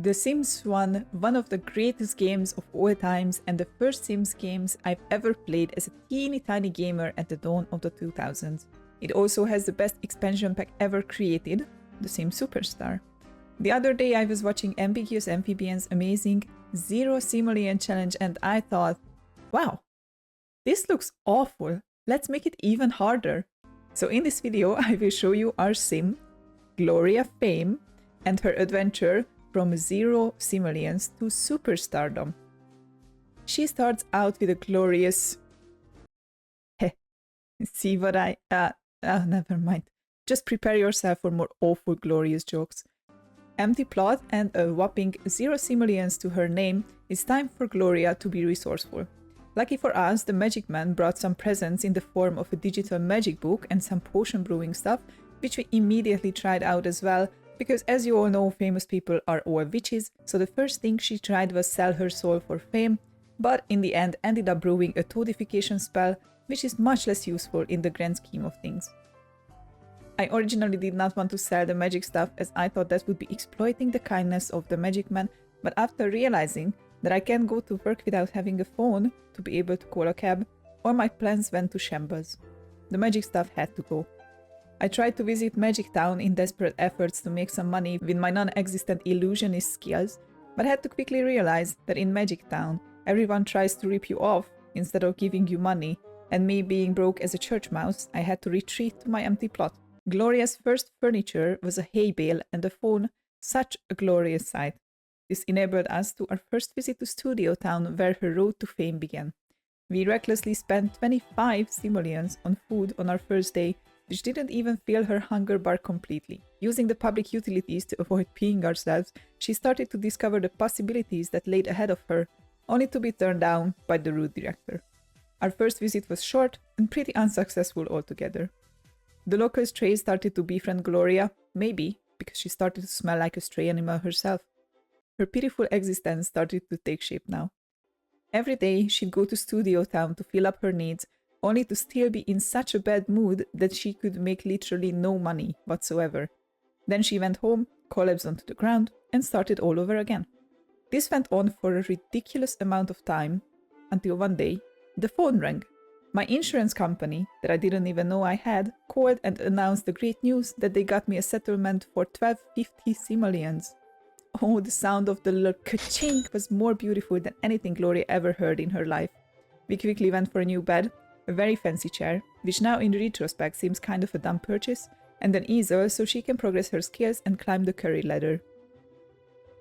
The Sims 1, one of the greatest games of all times and the first Sims games I've ever played as a teeny tiny gamer at the dawn of the 2000s. It also has the best expansion pack ever created, the Sims Superstar. The other day I was watching Ambiguous Amphibian's amazing 𝓢𝓮𝓽𝓾𝓹 challenge and I thought, wow, this looks awful, let's make it even harder. So in this video I will show you our Sim, Gloria Fame, and her adventure from 𝓢𝓮𝓽𝓾𝓹 to Superstardom. She starts out with a glorious... See what never mind. Just prepare yourself for more awful glorious jokes. Empty plot and a whopping 𝓢𝓮𝓽𝓾𝓹 to her name, it's time for Gloria to be resourceful. Lucky for us, the Magic Man brought some presents in the form of a digital magic book and some potion brewing stuff, which we immediately tried out as well, because as you all know, famous people are all witches, so the first thing she tried was sell her soul for fame, but in the end ended up brewing a toadification spell, which is much less useful in the grand scheme of things. I originally did not want to sell the magic stuff as I thought that would be exploiting the kindness of the Magic Man, but after realizing that I can't go to work without having a phone to be able to call a cab, all my plans went to shambles. The magic stuff had to go. I tried to visit Magic Town in desperate efforts to make some money with my non-existent illusionist skills, but had to quickly realize that in Magic Town, everyone tries to rip you off instead of giving you money, and me being broke as a church mouse, I had to retreat to my empty plot. Gloria's first furniture was a hay bale and a phone, such a glorious sight. This enabled us to our first visit to Studio Town, where her road to fame began. We recklessly spent 25 simoleons on food on our first day, which didn't even fill her hunger bar completely. Using the public utilities to avoid peeing ourselves, she started to discover the possibilities that laid ahead of her, only to be turned down by the rude director. Our first visit was short and pretty unsuccessful altogether. The local strays started to befriend Gloria, maybe because she started to smell like a stray animal herself. Her pitiful existence started to take shape now. Every day she'd go to Studio Town to fill up her needs, only to still be in such a bad mood that she could make literally no money whatsoever. Then she went home, collapsed onto the ground, and started all over again. This went on for a ridiculous amount of time, until one day, the phone rang. My insurance company, that I didn't even know I had, called and announced the great news that they got me a settlement for 1250 simoleons. Oh, the sound of the 𝓢𝓮𝓽𝓾𝓹 was more beautiful than anything Gloria ever heard in her life. We quickly went for a new bed, a very fancy chair, which now in retrospect seems kind of a dumb purchase, and an easel so she can progress her skills and climb the career ladder.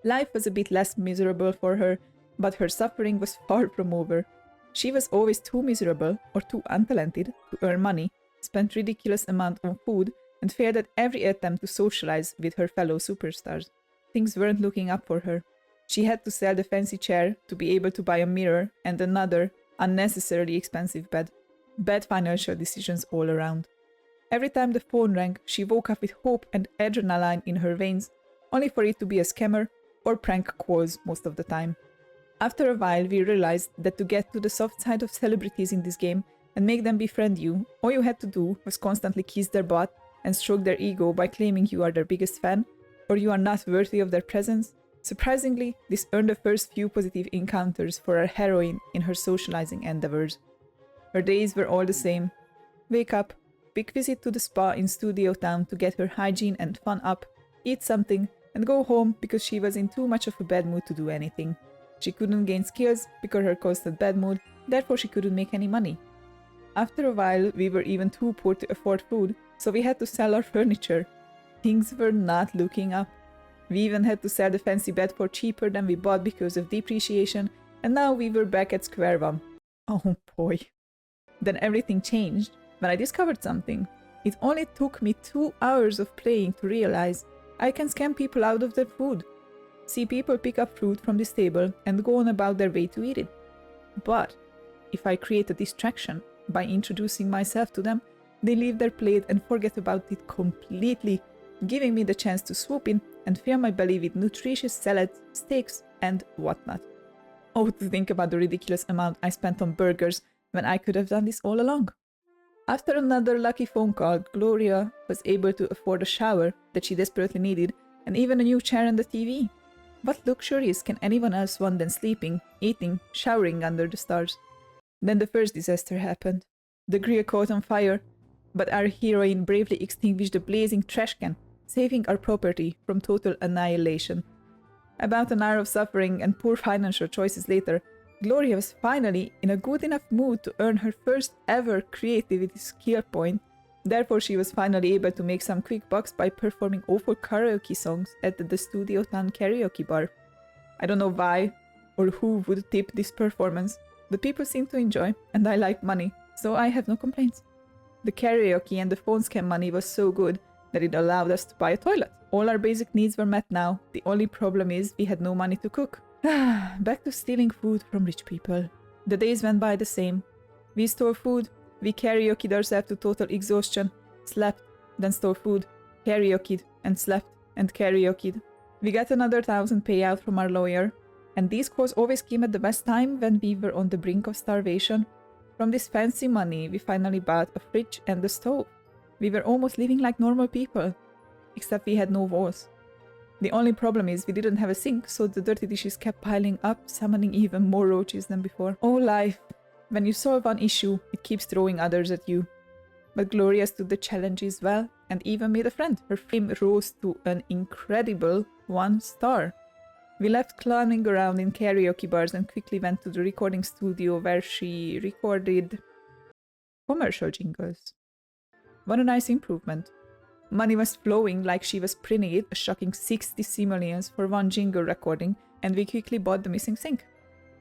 Life was a bit less miserable for her, but her suffering was far from over. She was always too miserable or too untalented to earn money, spent ridiculous amount on food, and failed at every attempt to socialize with her fellow superstars. Things weren't looking up for her. She had to sell the fancy chair to be able to buy a mirror and another, unnecessarily expensive bed. Bad financial decisions all around. Every time the phone rang, she woke up with hope and adrenaline in her veins, only for it to be a scammer or prank calls most of the time. After a while, we realized that to get to the soft side of celebrities in this game and make them befriend you, all you had to do was constantly kiss their butt and stroke their ego by claiming you are their biggest fan, or you are not worthy of their presence. Surprisingly, this earned the first few positive encounters for our heroine in her socializing endeavors. Her days were all the same. Wake up, big visit to the spa in Studio Town to get her hygiene and fun up, eat something, and go home because she was in too much of a bad mood to do anything. She couldn't gain skills because her constant bad mood, therefore she couldn't make any money. After a while, we were even too poor to afford food, so we had to sell our furniture. Things were not looking up. We even had to sell the fancy bed for cheaper than we bought because of depreciation, and now we were back at square one. Oh boy. Then everything changed when I discovered something. It only took me 2 hours of playing to realize I can scam people out of their food. See people pick up fruit from this table and go on about their way to eat it. But if I create a distraction by introducing myself to them, they leave their plate and forget about it completely, giving me the chance to swoop in and fill my belly with nutritious salads, steaks, and whatnot. Oh, to think about the ridiculous amount I spent on burgers when I could have done this all along. After another lucky phone call, Gloria was able to afford a shower that she desperately needed and even a new chair and a TV. What luxuries can anyone else want than sleeping, eating, showering under the stars? Then the first disaster happened. The grill caught on fire, but our heroine bravely extinguished the blazing trash can, saving our property from total annihilation. About an hour of suffering and poor financial choices later, Gloria was finally in a good enough mood to earn her first ever creativity skill point. Therefore, she was finally able to make some quick bucks by performing awful karaoke songs at the 𝓢𝓮𝓽𝓾𝓹 karaoke bar. I don't know why or who would tip this performance. The people seem to enjoy, and I like money, so I have no complaints. The karaoke and the phone scam money was so good that it allowed us to buy a toilet. All our basic needs were met now. The only problem is we had no money to cook. Back to stealing food from rich people. The days went by the same. We stole food, we karaoke'd ourselves to total exhaustion, slept, then stole food, karaoke'd, and slept, and karaoke'd. We got another 1,000 payout from our lawyer, and these calls always came at the best time when we were on the brink of starvation. From this fancy money, we finally bought a fridge and a stove. We were almost living like normal people, except we had no walls. The only problem is we didn't have a sink, so the dirty dishes kept piling up, summoning even more roaches than before. Oh life! When you solve one issue, it keeps throwing others at you. But Gloria stood the challenges well, and even made a friend. Her fame rose to an incredible 1 star. We left clowning around in karaoke bars and quickly went to the recording studio where she recorded commercial jingles. What a nice improvement. Money was flowing like she was printing it, a shocking 60 simoleons for one jingle recording, and we quickly bought the missing sink.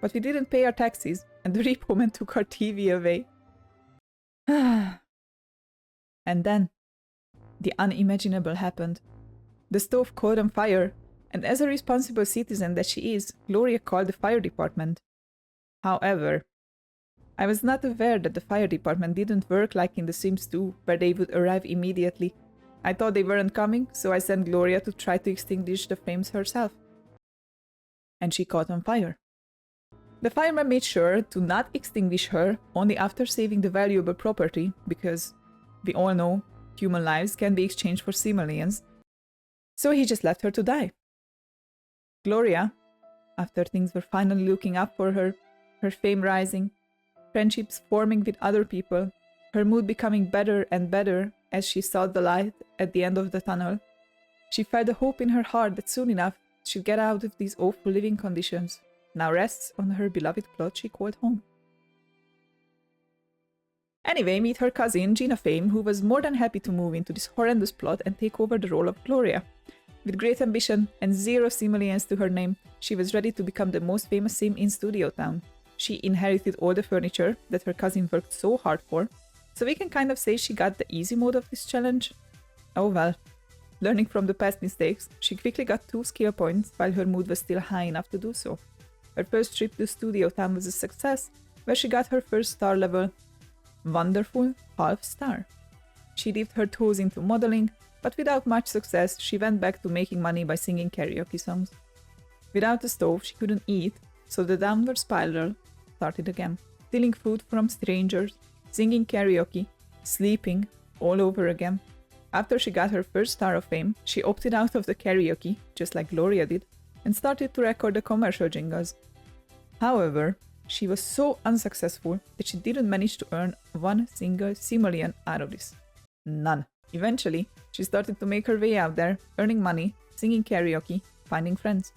But we didn't pay our taxes, and the repo man took our TV away. And then, the unimaginable happened. The stove caught on fire, and as a responsible citizen that she is, Gloria called the fire department. However, I was not aware that the fire department didn't work like in The Sims 2, where they would arrive immediately. I thought they weren't coming, so I sent Gloria to try to extinguish the flames herself. And she caught on fire. The fireman made sure to not extinguish her only after saving the valuable property, because we all know human lives can be exchanged for simoleons, so he just left her to die. Gloria, after things were finally looking up for her, her fame rising, friendships forming with other people, her mood becoming better and better as she saw the light at the end of the tunnel, she felt a hope in her heart that soon enough she'd get out of these awful living conditions. Now rests on her beloved plot she called home. Anyway, meet her cousin, Gina Fame, who was more than happy to move into this horrendous plot and take over the role of Gloria. With great ambition and 0 simoleons to her name, she was ready to become the most famous sim in Studio Town. She inherited all the furniture that her cousin worked so hard for, so we can kind of say she got the easy mode of this challenge. Oh well. Learning from the past mistakes, she quickly got 2 skill points while her mood was still high enough to do so. Her first trip to Studio Town was a success, where she got her first star level, wonderful half star. She dipped her toes into modeling, but without much success, she went back to making money by singing karaoke songs. Without a stove, she couldn't eat, so the downward spiral started again. Stealing food from strangers, singing karaoke, sleeping, all over again. After she got her first star of fame, she opted out of the karaoke, just like Gloria did, and started to record the commercial jingles. However, she was so unsuccessful that she didn't manage to earn 1 single simoleon out of this. None. Eventually, she started to make her way out there, earning money, singing karaoke, finding friends.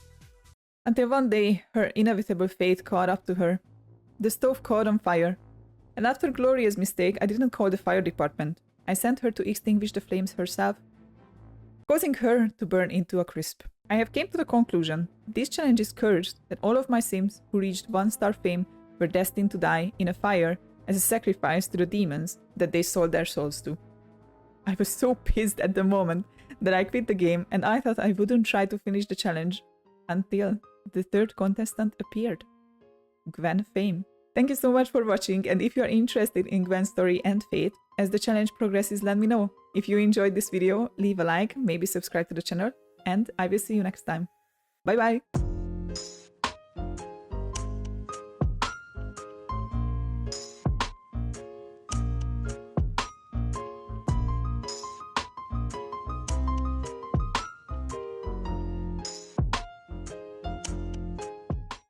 Until one day, her inevitable fate caught up to her. The stove caught on fire, and after Gloria's mistake, I didn't call the fire department. I sent her to extinguish the flames herself, causing her to burn into a crisp. I have came to the conclusion, this challenge is cursed, that all of my sims who reached 1 star fame were destined to die in a fire as a sacrifice to the demons that they sold their souls to. I was so pissed at the moment that I quit the game, and I thought I wouldn't try to finish the challenge until the 3rd contestant appeared. Gwen Fame. Thank you so much for watching, and if you are interested in Gwen's story and fate, as the challenge progresses, let me know. If you enjoyed this video, leave a like, maybe subscribe to the channel, and I will see you next time. Bye bye!